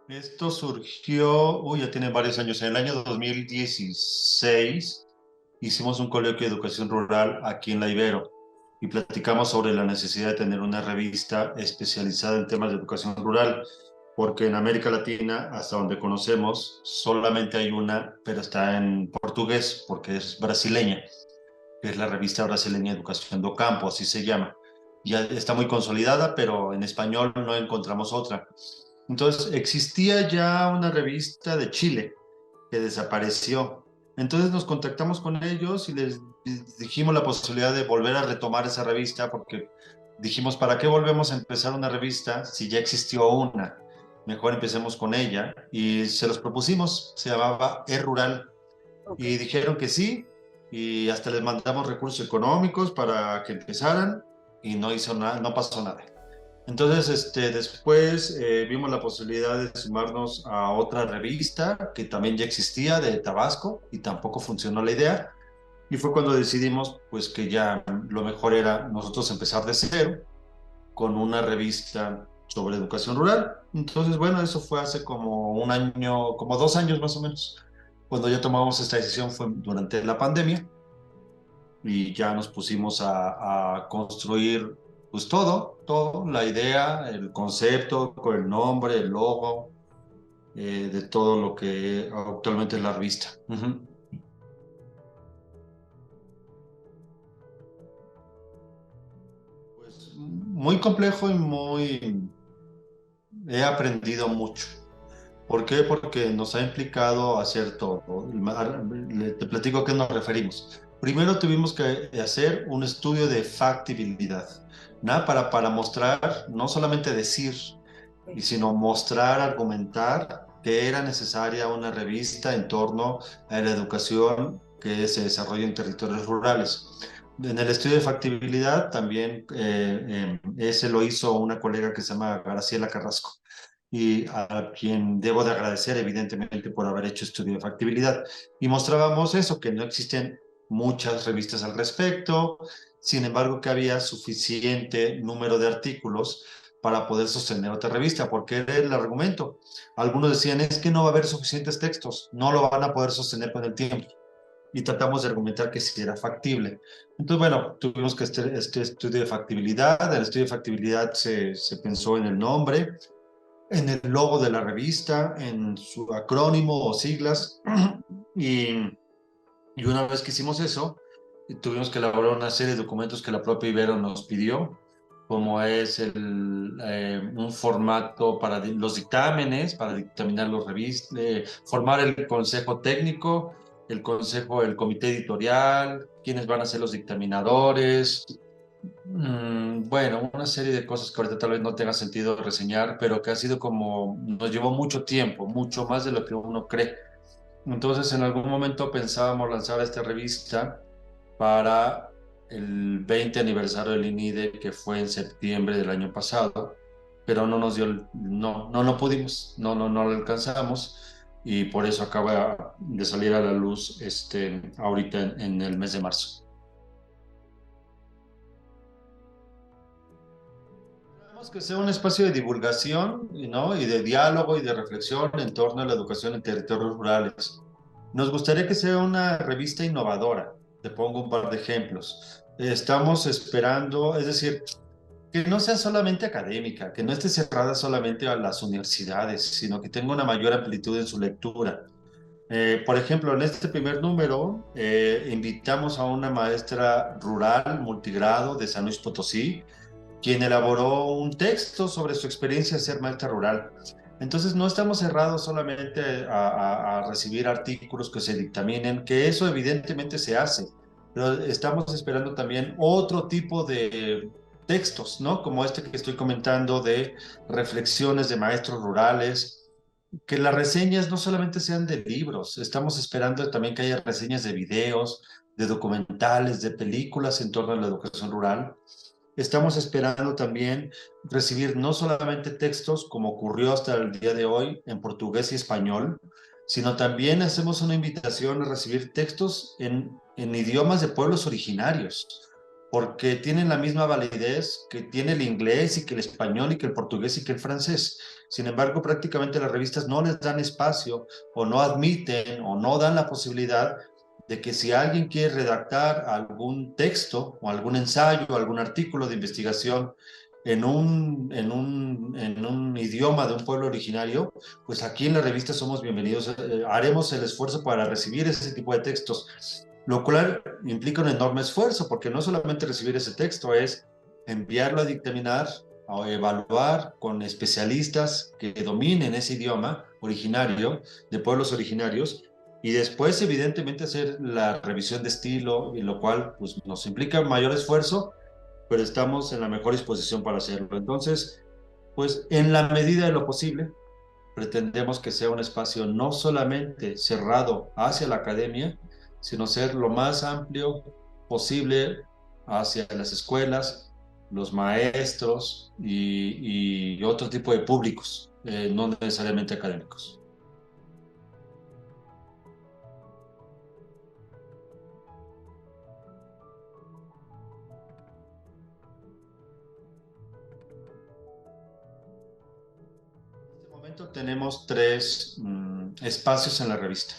Esto surgió, ya tiene varios años. En el año 2016 hicimos un coloquio de educación rural aquí en La Ibero y platicamos sobre la necesidad de tener una revista especializada en temas de educación rural, porque en América Latina, hasta donde conocemos, solamente hay una, pero está en portugués, porque es brasileña, que es la revista brasileña Educación do Campo, así se llama. Ya está muy consolidada, pero en español no encontramos otra. Entonces, existía ya una revista de Chile que desapareció. Entonces nos contactamos con ellos y les dijimos la posibilidad de volver a retomar esa revista porque dijimos, ¿para qué volvemos a empezar una revista si ya existió una? Mejor empecemos con ella y se los propusimos, se llamaba E-Rural Ok. y dijeron que sí y hasta les mandamos recursos económicos para que empezaran y no hizo nada, no pasó nada. Entonces, después vimos la posibilidad de sumarnos a otra revista que también ya existía de Tabasco y tampoco funcionó la idea. Y fue cuando decidimos pues que ya lo mejor era nosotros empezar de cero con una revista sobre educación rural. Entonces, bueno, eso fue hace como un año, como 2 años más o menos. Cuando ya tomamos esta decisión fue durante la pandemia y ya nos pusimos a construir pues todo, la idea, el concepto, con el nombre, el logo, de todo lo que actualmente es la revista. Ujú. Pues muy complejo y he aprendido mucho. ¿Por qué? Porque nos ha implicado hacer todo. Te platico a qué nos referimos. Primero tuvimos que hacer un estudio de factibilidad, ¿no? Para mostrar, no solamente decir, y sino mostrar, argumentar que era necesaria una revista en torno a la educación que se desarrolla en territorios rurales. En el estudio de factibilidad también ese lo hizo una colega que se llama Graciela Carrasco y a quien debo de agradecer evidentemente por haber hecho estudio de factibilidad. Y mostrábamos eso, que no existen muchas revistas al respecto, sin embargo que había suficiente número de artículos para poder sostener otra revista, porque era el argumento. Algunos decían, es que no va a haber suficientes textos, no lo van a poder sostener con el tiempo. Y tratamos de argumentar que sí era factible. Entonces, bueno, tuvimos que este estudio de factibilidad. El estudio de factibilidad se pensó en el nombre, en el logo de la revista, en su acrónimo o siglas. Y, y una vez que hicimos eso, tuvimos que elaborar una serie de documentos que la propia Ibero nos pidió, como es un formato para los dictámenes, para dictaminar los revistas, formar el consejo técnico, el comité editorial, quiénes van a ser los dictaminadores. Bueno, una serie de cosas que ahorita tal vez no tenga sentido reseñar, pero que ha sido como, nos llevó mucho tiempo, mucho más de lo que uno cree. Entonces, en algún momento pensábamos lanzar esta revista para el 20 aniversario del INIDE, que fue en septiembre del año pasado, pero no nos dio, no pudimos, no lo alcanzamos y por eso acaba de salir a la luz ahorita en el mes de marzo. Queremos que sea un espacio de divulgación, ¿no? Y de diálogo y de reflexión en torno a la educación en territorios rurales. Nos gustaría que sea una revista innovadora. Te pongo un par de ejemplos. Estamos esperando, es decir, que no sea solamente académica, que no esté cerrada solamente a las universidades, sino que tenga una mayor amplitud en su lectura. Por ejemplo, en este primer número invitamos a una maestra rural multigrado de San Luis Potosí, quien elaboró un texto sobre su experiencia de ser maestra rural. Entonces, no estamos cerrados solamente a recibir artículos que se dictaminen, que eso evidentemente se hace, pero estamos esperando también otro tipo de textos, ¿no? Como este que estoy comentando de reflexiones de maestros rurales, que las reseñas no solamente sean de libros, estamos esperando también que haya reseñas de videos, de documentales, de películas en torno a la educación rural. Estamos esperando también recibir no solamente textos, como ocurrió hasta el día de hoy, en portugués y español, sino también hacemos una invitación a recibir textos en idiomas de pueblos originarios. porque tienen la misma validez que tiene el inglés y que el español y que el portugués y que el francés. Sin embargo, prácticamente las revistas no les dan espacio o no admiten o no dan la posibilidad de que si alguien quiere redactar algún texto o algún ensayo o algún artículo de investigación en un idioma de un pueblo originario, pues aquí en la revista somos bienvenidos. Haremos el esfuerzo para recibir ese tipo de textos, lo cual implica un enorme esfuerzo, porque no solamente recibir ese texto, es enviarlo a dictaminar, a evaluar con especialistas que dominen ese idioma originario, de pueblos originarios, y después evidentemente hacer la revisión de estilo, y lo cual pues, nos implica mayor esfuerzo, pero estamos en la mejor disposición para hacerlo. Entonces, pues en la medida de lo posible, pretendemos que sea un espacio no solamente cerrado hacia la academia, sino ser lo más amplio posible hacia las escuelas, los maestros y otro tipo de públicos, no necesariamente académicos. En este momento tenemos tres espacios en la revista.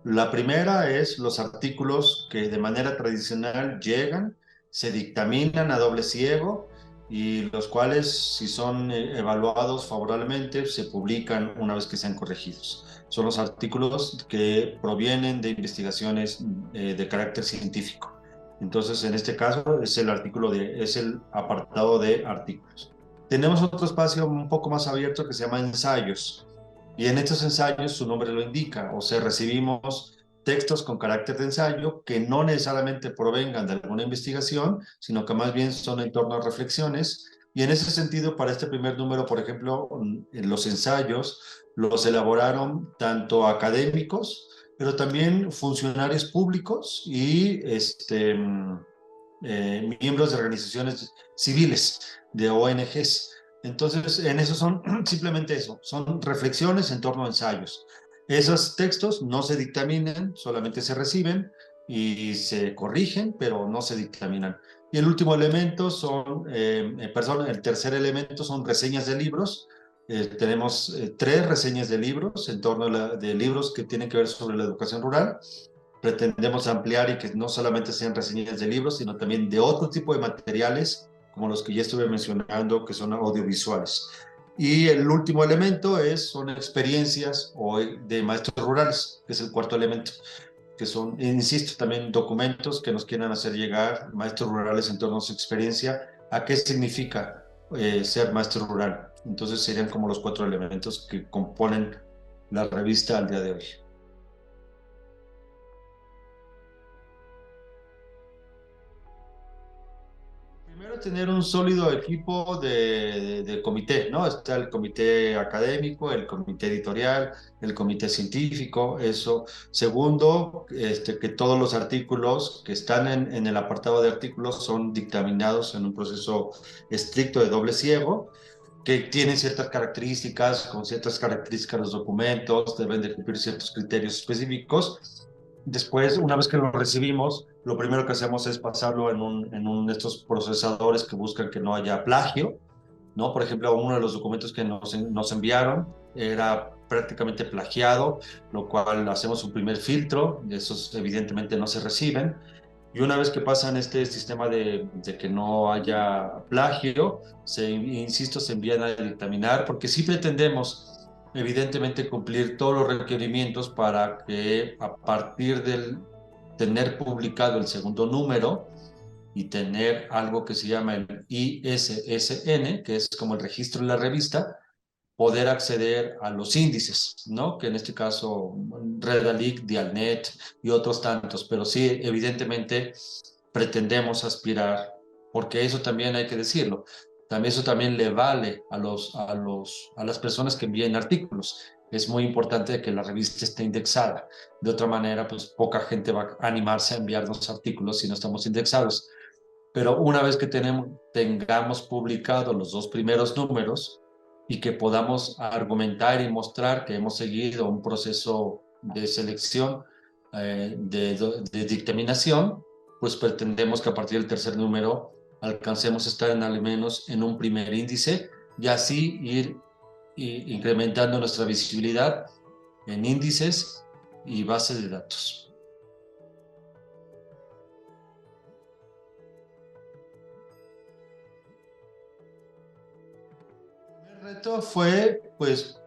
La primera es los artículos que de manera tradicional llegan, se dictaminan a doble ciego y los cuales, si son evaluados favorablemente, se publican una vez que sean corregidos. Son los artículos que provienen de investigaciones de carácter científico. Entonces, en este caso, es el apartado de artículos. Tenemos otro espacio un poco más abierto que se llama ensayos. Y en estos ensayos, su nombre lo indica, o sea, recibimos textos con carácter de ensayo que no necesariamente provengan de alguna investigación, sino que más bien son en torno a reflexiones. Y en ese sentido, para este primer número, por ejemplo, los ensayos los elaboraron tanto académicos, pero también funcionarios públicos y miembros de organizaciones civiles, de ONGs. Entonces, en eso son simplemente eso, son reflexiones en torno a ensayos. Esos textos no se dictaminan, solamente se reciben y se corrigen, pero no se dictaminan. Y el último elemento perdón, el tercer elemento son reseñas de libros. Tenemos tres reseñas de libros en torno de libros que tienen que ver sobre la educación rural. Pretendemos ampliar y que no solamente sean reseñas de libros, sino también de otro tipo de materiales, como los que ya estuve mencionando, que son audiovisuales. Y el último elemento son experiencias de maestros rurales, que es el cuarto elemento, que son, insisto, también documentos que nos quieran hacer llegar maestros rurales en torno a su experiencia, a qué significa ser maestro rural. Entonces serían como los cuatro elementos que componen la revista al día de hoy. Primero, tener un sólido equipo de comité, ¿no? Está el comité académico, el comité editorial, el comité científico, eso. Segundo, que todos los artículos que están en el apartado de artículos son dictaminados en un proceso estricto de doble ciego, que tienen ciertas características, con ciertas características los documentos, deben de cumplir ciertos criterios específicos. Después, una vez que lo recibimos, lo primero que hacemos es pasarlo en de estos procesadores que buscan que no haya plagio, ¿no? Por ejemplo, uno de los documentos que nos enviaron era prácticamente plagiado, lo cual hacemos un primer filtro, esos evidentemente no se reciben. Y una vez que pasan este sistema de que no haya plagio, insisto, se envían a dictaminar, porque sí pretendemos, evidentemente, cumplir todos los requerimientos para que a partir del tener publicado el segundo número y tener algo que se llama el ISSN, que es como el registro de la revista, poder acceder a los índices, ¿no? Que en este caso Redalic, Dialnet y otros tantos, pero sí, evidentemente pretendemos aspirar, porque eso también hay que decirlo, también eso también le vale a las personas que envíen artículos. Es muy importante que la revista esté indexada. De otra manera, pues poca gente va a animarse a enviarnos artículos si no estamos indexados. Pero una vez que tengamos publicados los dos primeros números y que podamos argumentar y mostrar que hemos seguido un proceso de selección, de dictaminación, pues pretendemos que a partir del tercer número alcancemos a estar en al menos en un primer índice y así ir incrementando nuestra visibilidad en índices y bases de datos. El primer reto fue, pues,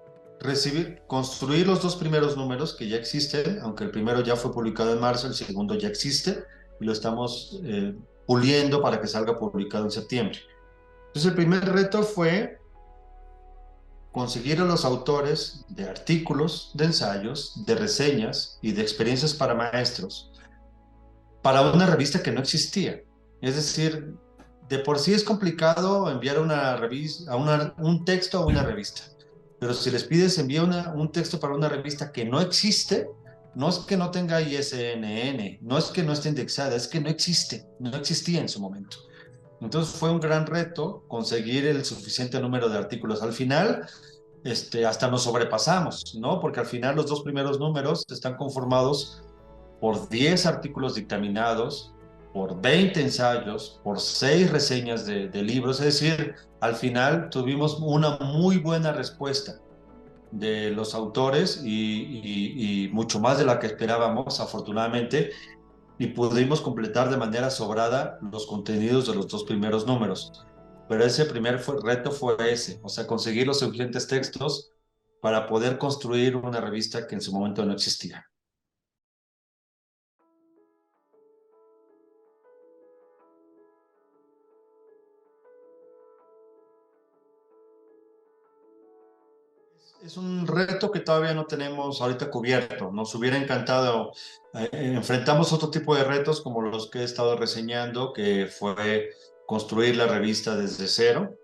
construir los dos primeros números que ya existen, aunque el primero ya fue publicado en marzo, el segundo ya existe y lo estamos puliendo para que salga publicado en septiembre. Entonces, el primer reto fue conseguir a los autores de artículos, de ensayos, de reseñas y de experiencias para maestros para una revista que no existía. Es decir, de por sí es complicado enviar una revista, un texto a una revista, pero si les pides enviar un texto para una revista que no existe, no es que no tenga ISNN, no es que no esté indexada, es que no existe, no existía en su momento. Entonces fue un gran reto conseguir el suficiente número de artículos. Al final, hasta nos sobrepasamos, ¿no? Porque al final los dos primeros números están conformados por 10 artículos dictaminados, por 20 ensayos, por 6 reseñas de libros. Es decir, al final tuvimos una muy buena respuesta de los autores y mucho más de la que esperábamos, afortunadamente, y pudimos completar de manera sobrada los contenidos de los dos primeros números. Pero ese reto fue ese, o sea, conseguir los suficientes textos para poder construir una revista que en su momento no existía. Es un reto que todavía no tenemos ahorita cubierto. Nos hubiera encantado. Enfrentamos otro tipo de retos como los que he estado reseñando, que fue construir la revista desde cero.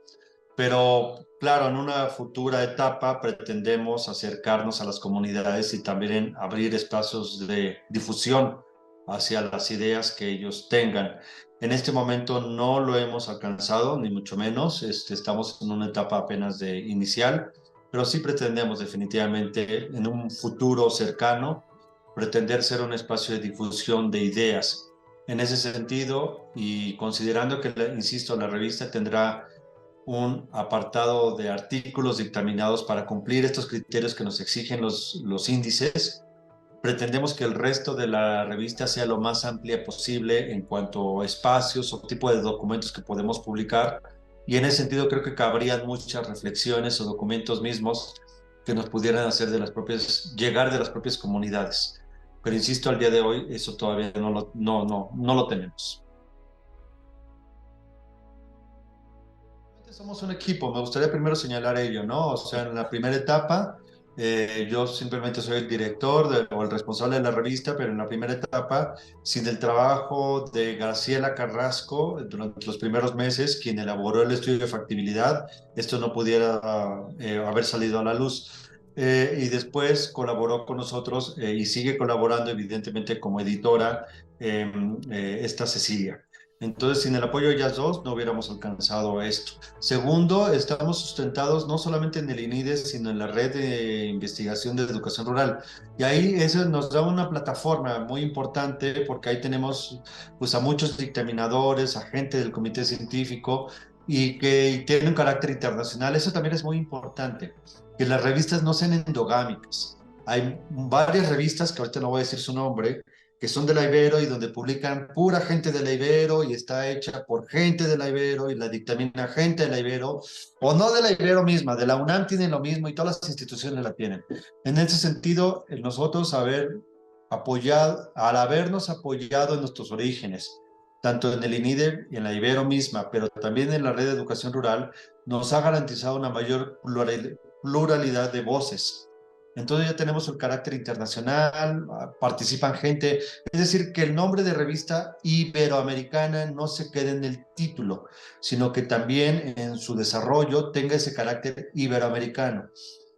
Pero claro, en una futura etapa pretendemos acercarnos a las comunidades y también abrir espacios de difusión hacia las ideas que ellos tengan. En este momento no lo hemos alcanzado, ni mucho menos. Estamos en una etapa apenas de inicial, pero sí pretendemos definitivamente en un futuro cercano pretender ser un espacio de difusión de ideas. En ese sentido, y considerando que, insisto, la revista tendrá un apartado de artículos dictaminados para cumplir estos criterios que nos exigen los índices. Pretendemos que el resto de la revista sea lo más amplia posible en cuanto a espacios o tipo de documentos que podemos publicar. Y en ese sentido creo que cabrían muchas reflexiones o documentos mismos que nos pudieran hacer llegar de las propias comunidades. Pero insisto, al día de hoy eso todavía no lo tenemos. Somos un equipo, me gustaría primero señalar ello, ¿no? O sea, en la primera etapa, yo simplemente soy el director o el responsable de la revista, pero en la primera etapa, sin el trabajo de Graciela Carrasco durante los primeros meses, quien elaboró el estudio de factibilidad, esto no pudiera haber salido a la luz. Y después colaboró con nosotros y sigue colaborando, evidentemente, como editora, esta Cecilia. Entonces, sin el apoyo de ellas dos, no hubiéramos alcanzado esto. Segundo, estamos sustentados no solamente en el INIDE, sino en la red de investigación de educación rural. Y ahí eso nos da una plataforma muy importante porque ahí tenemos pues, a muchos dictaminadores, a gente del comité científico y que tiene un carácter internacional. Eso también es muy importante, que las revistas no sean endogámicas. Hay varias revistas, que ahorita no voy a decir su nombre, que son de la Ibero y donde publican pura gente de la Ibero y está hecha por gente de la Ibero y la dictamina gente de la Ibero, o no de la Ibero misma, de la UNAM tienen lo mismo y todas las instituciones la tienen. En ese sentido, nosotros al habernos apoyado en nuestros orígenes, tanto en el INIDE y en la Ibero misma, pero también en la red de educación rural, nos ha garantizado una mayor pluralidad de voces. Entonces ya tenemos el carácter internacional, participan gente, es decir, que el nombre de revista iberoamericana no se quede en el título, sino que también en su desarrollo tenga ese carácter iberoamericano.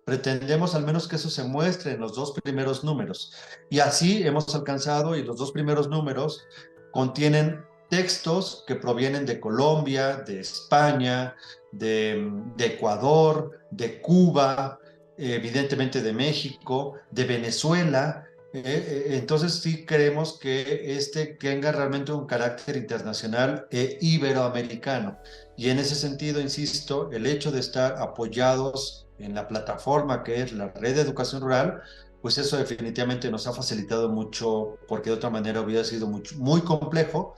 Pretendemos al menos que eso se muestre en los dos primeros números. Y así hemos alcanzado, y los dos primeros números contienen textos que provienen de Colombia, de España, de Ecuador, de Cuba, evidentemente de México, de Venezuela, Entonces sí creemos que tenga realmente un carácter internacional e iberoamericano. Y en ese sentido, insisto, el hecho de estar apoyados en la plataforma que es la Red de Educación Rural, pues eso definitivamente nos ha facilitado mucho, porque de otra manera hubiera sido muy complejo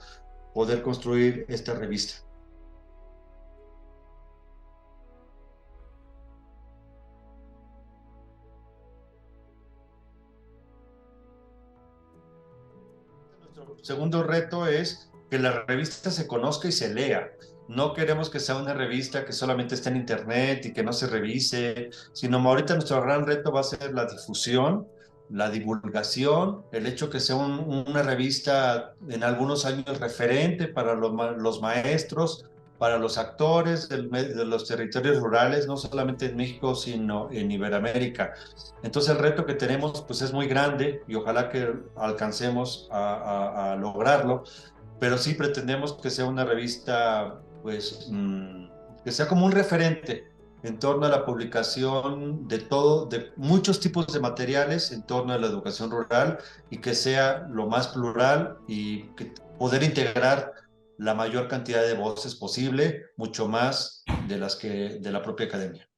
poder construir esta revista. Nuestro segundo reto es que la revista se conozca y se lea. No queremos que sea una revista que solamente esté en internet y que no se revise, sino ahorita nuestro gran reto va a ser la difusión, la divulgación, el hecho que sea una revista en algunos años referente para los maestros, para los actores de los territorios rurales, no solamente en México, sino en Iberoamérica. Entonces el reto que tenemos pues es muy grande y ojalá que alcancemos a lograrlo, pero sí pretendemos que sea una revista pues que sea como un referente en torno a la publicación de muchos tipos de materiales en torno a la educación rural y que sea lo más plural y que poder integrar la mayor cantidad de voces posible, mucho más de las que de la propia academia.